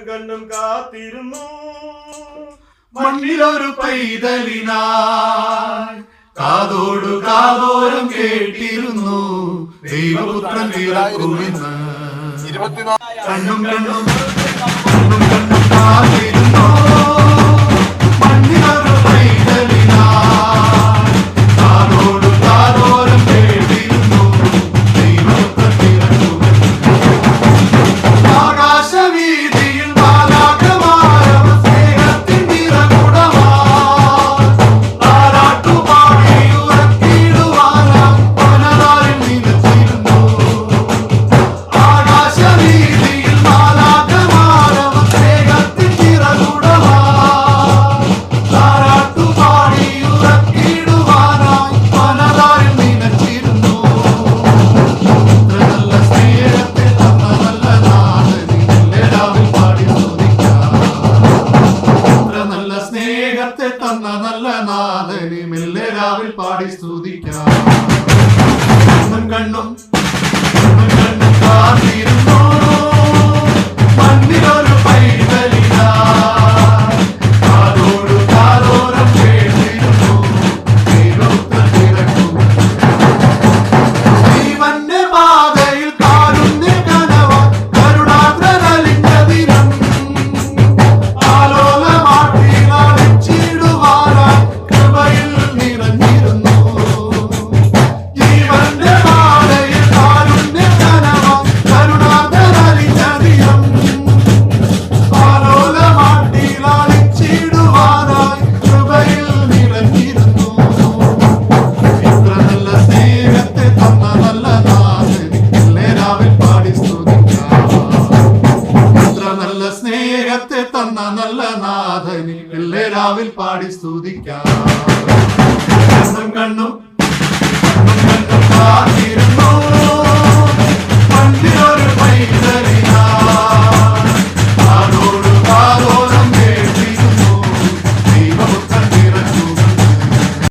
കണ്ണും കാത്തിരുന്നു മണ്ണിലൊരു പൈതലിനായി കാതോടു കാതോരം കേട്ടിരുന്നു ദൈവപുത്രൻ പിറക്കുമെന്ന് കണ്ണും കണ്ണും കണ്ണും കണ്ണും കാത്തിരുന്നു മണ്ണിലൊരു പൈതലിനായി കാതോടു കാതോരം കേട്ടിരുന്നു ദൈവപുത്രൻ പിറക്കുമെന്ന് ആകാശവീതിയിൽ മാലാഖമാരവർ സ്നേഹത്തിൻ നിറകുടമായി താരാട്ടുപാടി ഉറക്കിടുവാനായി പലതാരിൽ നിലച്ചിരുന്നു ആകാശവീതിയിൽ മാലാഖമാരവർ സ്നേഹത്തിൻ നിറകുടമായി താരാട്ടുപാടി ഉറക്കിടുവാനായി പലതാരിൽ നിലച്ചിരുന്നു നല്ല സ്നേഹത്തെ തന്ന നല്ല നല്ല സ്നേഹത്തെ തന്ന നല്ല നാഥനെ മെല്ലെ രാവിൽ പാടി സ്തുതിക്കാം കണ്ണും കണ്ണും കണ്ണും കാത്തിരുന്നു മണ്ണിലൊരു പൈതലിനായി കാതോടു കാതോരം കേട്ടിരുന്നു ദൈവപുത്രൻ പിറക്കുമെന്ന് ജീവന്റെ പാതയിൽ കാരുണ്യ കനവാൻ കരുണാദ്രനലിഞ്ഞ ദിനം ആലോലമാട്ടിൽ അടിച്ചിടുവാനായി കൃപയിൽ നിറഞ്ഞിരുന്നു ജീവന്റെ പാതയിൽ കാരുണ്യ കനവാൻ കരുണാദ്രനലിഞ്ഞ ദിനം ആലോലമാട്ടിൽ അടിച്ചിടുവാനായി കൃപയിൽ നിറഞ്ഞിരുന്നു ഇത്ര നല്ല സ്നേഹത്തെ തന്ന നല്ല നാഥനെ രാവിൽ പാടി സ്തുതിക്കാം ഇത്ര നല്ല സ്നേഹത്തെ തന്ന നല്ല നാഥനെ രാവിൽ പാടി സ്തുതിക്കാം കണ്ണും കണ്ണും കണ്ണും കണ്ണും